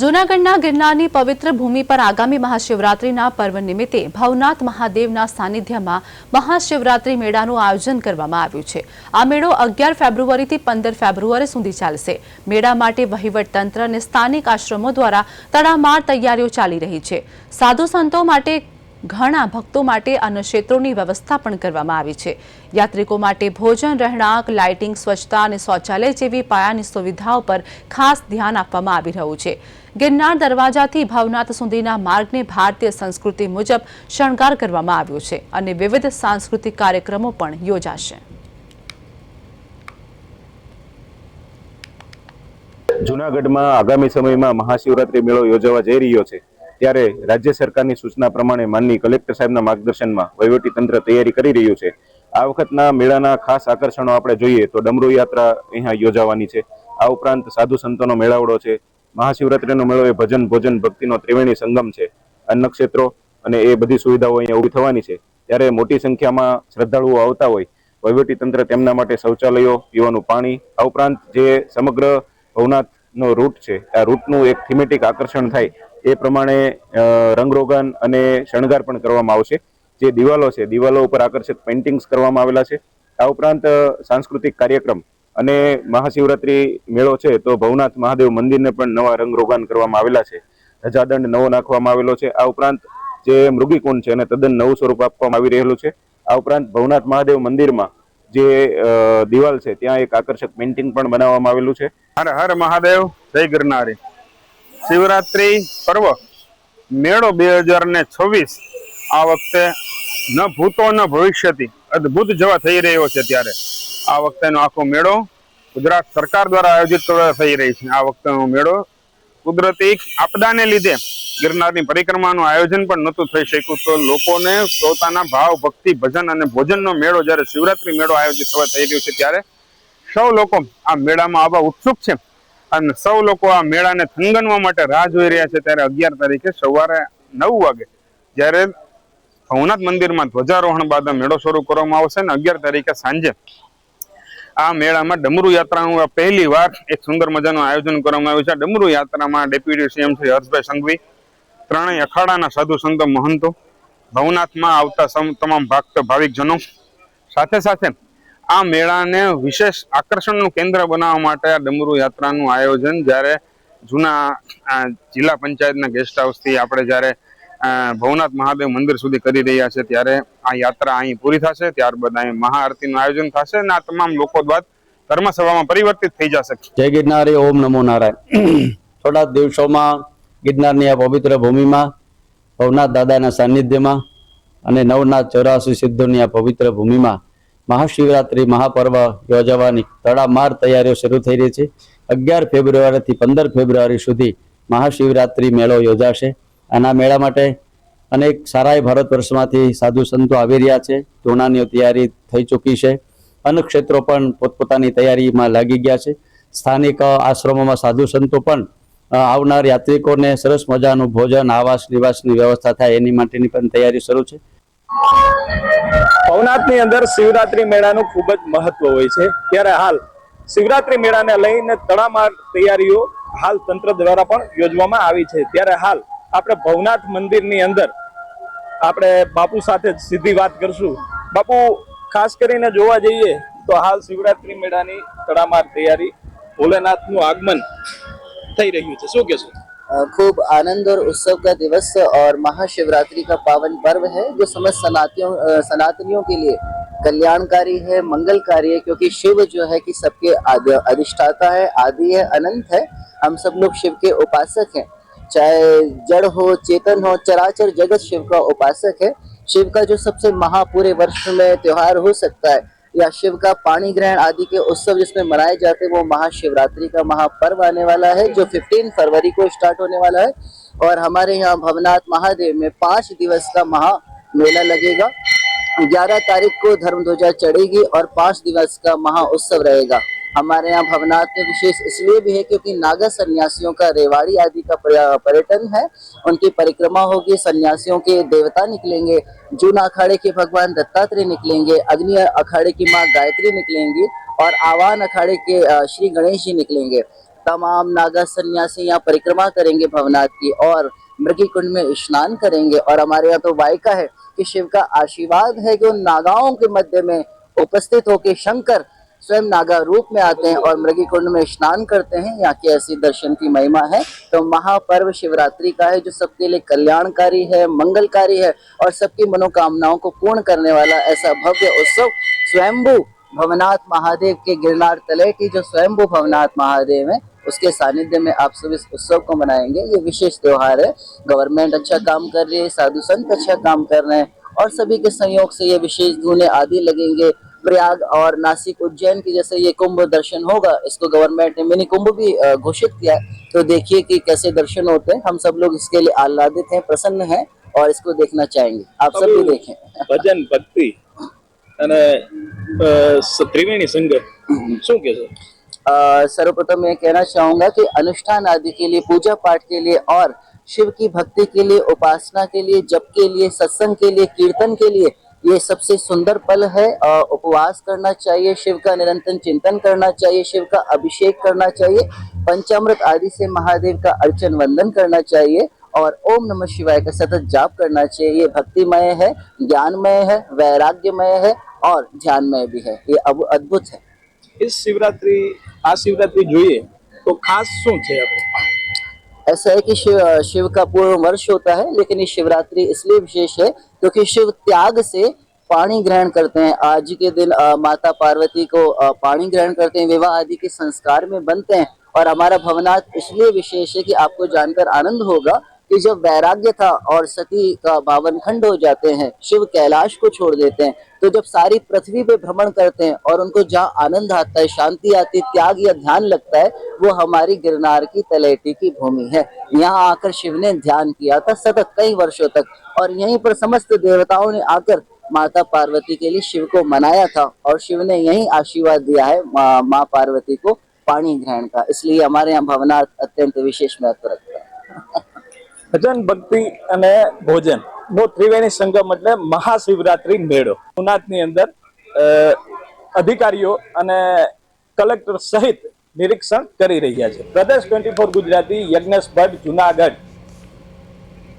જૂનાગઢના ગિરનારની પવિત્ર ભૂમિ પર આગામી મહાશિવરાત્રીના પર્વ નિમિત્તે ભવનાથ મહાદેવના સાનિધ્યમાં મહાશિવરાત્રી મેળાનું આયોજન કરવામાં આવ્યું છે। આ મેળો 11 ફેબ્રુઆરીથી 15 ફેબ્રુઆરી સુધી ચાલશે। મેળા માટે વહીવટતંત્ર અને સ્થાનિક આશ્રમો દ્વારા તડામાર તૈયારીઓ ચાલી રહી છે। સાધુ સંતો માટે ઘણા ભક્તો માટે અન્ય ક્ષેત્રોની વ્યવસ્થા પણ કરવામાં આવી છે। યાત્રિકો માટે ભોજન, રહેણાંક, લાઇટિંગ, સ્વચ્છતા અને શૌચાલય જેવી પાયાની સુવિધાઓ પર ખાસ ધ્યાન આપવામાં આવી રહ્યું છે। गिरनार दरवाजाથી ભવનાથ સુધીના માર્ગને ભારતીય સંસ્કૃતિ મુજબ શણગાર કરવામાં આવ્યો છે અને વિવિધ સાંસ્કૃતિક કાર્યક્રમો પણ યોજાશે। જૂનાગઢમાં આગામી સમયમાં મહાશિવરાત્રી મેળો યોજાવા જઈ રહ્યો છે, ત્યારે રાજ્ય સરકારની સૂચના પ્રમાણે માનનીય કલેક્ટર સાહેબના માર્ગદર્શનમાં વહીવટી તંત્ર તૈયારી કરી રહ્યું છે। આ વખતના મેળાના ખાસ આકર્ષણો આપણે જોઈએ તો ડમરૂ યાત્રા અહીંયા યોજાવાની છે। આ ઉપરાંત સાધુ સંતોનો મેળાવડો છે। મહાશિવરાત્રીનો મેળો એ ભજન, ભોજન, ભક્તિનો ત્રિવેણી સંગમ છે। અન્ય ક્ષેત્રો અને એ બધી સુવિધાઓ અહીંયા ઊભી થવાની છે, ત્યારે મોટી સંખ્યામાં શ્રદ્ધાળુઓ આવતા હોય વહીવટી તંત્ર તેમના માટે શૌચાલયો, પીવાનું પાણી, આ ઉપરાંત જે સમગ્ર ભવનાથનો રૂટ છે આ રૂટનું એક થીમેટિક આકર્ષણ થાય એ પ્રમાણે રંગરોગાન અને શણગાર પણ કરવામાં આવશે। જે દિવાલો છે, દિવાલો ઉપર આકર્ષક પેઇન્ટિંગ્સ કરવામાં આવેલા છે। આ ઉપરાંત સાંસ્કૃતિક કાર્યક્રમ અને મહાશિવરાત્રી મેળો છે તો ભવનાથ મહાદેવ મંદિરને પણ નવા રંગરોગાન કરવામાં આવેલા છે। ધજાદંડ નવો નાખવામાં આવેલો છે। આ ઉપરાંત જે મૃગીકુંડ છે એને તદ્દન નવું સ્વરૂપ આપવામાં આવી રહેલું છે। આ ઉપરાંત ભવનાથ મહાદેવ મંદિરમાં જે દિવાલ છે ત્યાં એક આકર્ષક પેઇન્ટિંગ પણ બનાવવામાં આવેલું છે। હર હર મહાદેવ, જય गिरनारी। શિવરાત્રી પર્વ મેળો 2026 આ વખતે ન ભૂતો ન ભવિષ્યથી અદ્ભુત જવા થઈ રહ્યો છે, ત્યારે આ વખતેનો આખો મેળો ગુજરાત સરકાર દ્વારા આયોજિત થઈ રહી છે। આ વખતેનો મેળો કુદરતી આપદાને લીધે ગિરનારની પરિક્રમાનું આયોજન પણ નહોતું થઈ શક્યું, તો લોકોને પોતાના ભાવ, ભક્તિ, ભજન અને ભોજનનો મેળો જ્યારે શિવરાત્રી મેળો આયોજિત થઈ રહ્યો છે, ત્યારે સૌ લોકો આ મેળામાં આવવા ઉત્સુક છે અને સૌ લોકો આ મેળાને થંગનવા માટે રાહ જોઈ રહ્યા છે। ત્યારે 11 તારીખે સવારે 9 વાગે જ્યારે ભવનાથ મંદિરમાં ધ્વજારોહણ બાદ મેળો શરૂ કરવામાં આવશે અને 11 તારીખે સાંજે આ મેળામાં ડમરૂ યાત્રાનું પહેલી વાર એક સુંદર મજાનું આયોજન કરવામાં આવ્યું છે। ડમરૂ યાત્રામાં ડેપ્યુટી સીએમ શ્રી હર્ષભાઈ સંઘવી, ત્રણેય અખાડાના સાધુ સંતો મહંતો, ભવનાથમાં આવતા તમામ ભક્ત ભાવિકજનો, સાથે સાથે આ મેળાને વિશેષ આકર્ષણનું કેન્દ્ર બનાવવા માટે આ ડમરૂ યાત્રાનું આયોજન જ્યારે જૂના જિલ્લા પંચાયતના ગેસ્ટ હાઉસથી આપણે જ્યારે ભવનાથ મહાદેવ મંદિર સુધી કરી રહ્યા છે, ત્યારે આ યાત્રા અહીં પૂરી થશે। ત્યારબાદ અહીં મહાઆરતીનું આયોજન થશે અને આ તમામ લોકો દ્વારા ધર્મસભામાં પરિવર્તિત થઈ જશે। જય ગિરનારી, ઓમ નમો નારાયણ। થોડા દિવસોમાં ગિરનારની આ પવિત્ર ભૂમિમાં ભવનાથ દાદાના સાનિધ્યમાં અને નવનાથ 84 સિદ્ધોની આ પવિત્ર ભૂમિમાં મહાશિવરાત્રી મહાપર્વ યોજવાની તડામાર તૈયારીઓ શરૂ થઈ રહી છે। 11 ફેબ્રુઆરીથી 15 ફેબ્રુઆરી સુધી મહાશિવરાત્રી મેળો યોજાશે। આના મેળા માટે અનેક સારા ભારત વર્ષમાંથી સાધુ સંતો આવી રહ્યા છે। ધૂણાની તૈયારી થઈ ચૂકી છે। અન્ય ક્ષેત્રો પણ પોતપોતાની તૈયારીમાં લાગી ગયા છે। સ્થાનિક આશ્રમોમાં સાધુ સંતો પણ આવનાર યાત્રિકોને સરસ મજાનું ભોજન, આવાસ, નિવાસની વ્યવસ્થા થાય એની માટેની પણ તૈયારી શરૂ છે। ભવનાથની અંદર શિવરાત્રી મેળાનું ખૂબ જ મહત્વ હોય છે, ત્યારે હાલ શિવરાત્રી મેળાને લઈને તડામાર તૈયારીઓ હાલ તંત્ર દ્વારા પણ યોજવામાં આવી છે। ત્યારે હાલ આપણે ભવનાથ મંદિરની અંદર આપણે બાપુ સાથે સીધી વાત કરશું। બાપુ, ખાસ કરીને જોવા જઈએ તો હાલ શિવરાત્રી મેળાની તડામાર તૈયારી, ભોલેનાથનું આગમન થઈ રહ્યું છે, શું કહેશો? खूब आनंद और उत्सव का दिवस और महाशिवरात्रि का पावन पर्व है, जो समस्त सनातनियों के लिए कल्याणकारी है, मंगलकारी है, क्योंकि शिव जो है कि सबके अधिष्ठाता है, आदि है, अनंत है। हम सब लोग शिव के उपासक हैं, चाहे जड़ हो, चेतन हो, चराचर जगत शिव का उपासक है। शिव का जो सबसे पूरे वर्ष में त्योहार हो सकता है या शिव का पाणी ग्रहण आदि के उत्सव जिसमें मनाए जाते हैं, वो महाशिवरात्रि का महापर्व आने वाला है, जो 15 फरवरी को स्टार्ट होने वाला है। और हमारे यहाँ भवनाथ महादेव में 5 दिवस का महा मेला लगेगा। 11 तारीख को धर्मध्वजा चढ़ेगी और 5 दिवस का महा उत्सव रहेगा। हमारे यहाँ भवनाथ में विशेष इसलिए भी है क्योंकि नागा सन्यासियों का रेवाड़ी आदि का पर्यटन है, उनकी परिक्रमा होगी। सन्यासियों के देवता निकलेंगे, जून अखाड़े के भगवान दत्तात्रेय निकलेंगे, अग्नि अखाड़े की माँ गायत्री निकलेंगी और आवान अखाड़े के श्री गणेश जी निकलेंगे। तमाम नागा सन्यासी यहाँ परिक्रमा करेंगे भवनाथ की और मृगी कुंड में स्नान करेंगे। और हमारे यहाँ तो वायका है कि शिव का आशीर्वाद है कि उन नागाओं के मध्य में उपस्थित होकर शंकर स्वयं नागा रूप में आते हैं और मृगी कुंड में स्नान करते हैं। यहाँ की ऐसी दर्शन की महिमा है। तो महापर्व शिवरात्रि का है जो सबके लिए कल्याणकारी है, मंगलकारी है और सबकी मनोकामनाओं को पूर्ण करने वाला ऐसा भव्य उत्सव स्वयंभू भवनाथ महादेव के गिरनार तलेटी जो स्वयंभू भवनाथ महादेव है उसके सानिध्य में आप सब इस उत्सव को मनाएंगे। ये विशेष त्योहार है। गवर्नमेंट अच्छा काम कर रही है, साधु संत अच्छा काम कर रहे हैं और सभी के संयोग से ये विशेष धूने आदि लगेंगे। प्रयाग और नासिक उज्जैन की जैसे ये कुंभ दर्शन होगा, इसको गवर्नमेंट ने मिनी कुंभ भी घोषित किया है। तो देखिए कि कैसे दर्शन होते हैं। हम सब लोग इसके लिए आह्लादित हैं, प्रसन्न हैं और इसको देखना चाहेंगे। आप सब भी देखें। ભજન ભક્તિ અને ત્રિવેણી સંગત શું કહેશો? सर्वप्रथम मैं कहना चाहूंगा कि अनुष्ठान आदि के लिए, पूजा पाठ के लिए और शिव की भक्ति के लिए, उपासना के लिए, जप के लिए, सत्संग के लिए, कीर्तन के लिए ये सबसे सुंदर पल है। उपवास करना चाहिए, शिव का निरंतर चिंतन करना चाहिए, शिव का अभिषेक करना चाहिए, पंचामृत आदि से महादेव का अर्चन वंदन करना चाहिए और ओम नमः शिवाय का सतत जाप करना चाहिए। ये भक्तिमय है, ज्ञानमय है, वैराग्यमय है और ध्यानमय भी है। ये अब अद्भुत है। इस शिवरात्रि आ शिवरात्रि જોઈએ તો ખાસ શું છે આપણે? ऐसा है कि शिव का पूर्ण वर्ष होता है, लेकिन ये शिवरात्रि इसलिए विशेष है क्योंकि शिव त्याग से पानी ग्रहण करते हैं। आज के दिन माता पार्वती को पानी ग्रहण करते हैं, विवाह आदि के संस्कार में बनते हैं। और हमारा भवनाथ इसलिए विशेष है कि आपको जानकर आनंद होगा कि जब वैराग्य था और सती का बावन खंड हो जाते हैं, शिव कैलाश को छोड़ देते हैं, तो जब सारी पृथ्वी पे भ्रमण करते हैं और उनको जहाँ आनंद आता है, शांति आती है, त्याग या ध्यान लगता है, वो हमारी गिरनार की तलेटी की भूमि है। यहाँ आकर शिव ने ध्यान किया था सतत कई वर्षों तक और यहीं पर समस्त देवताओं ने आकर माता पार्वती के लिए शिव को मनाया था और शिव ने यही आशीर्वाद दिया है माँ पार्वती को पानी ग्रहण का। इसलिए हमारे यहाँ भवनाथ अत्यंत विशेष महत्व रखता है। ભજન ભક્તિ અને ભોજન નો ત્રિવેણી સંગમ એટલે મહાશિવરાત્રી મેળો ભવનાથની અંદર અધિકારીઓ અને કલેક્ટર સહિત નિરીક્ષણ કરી રહ્યા છે. પ્રદેશ 24 ગુજરાતી યજ્ઞેશ ભટ્ટ, જુનાગઢ.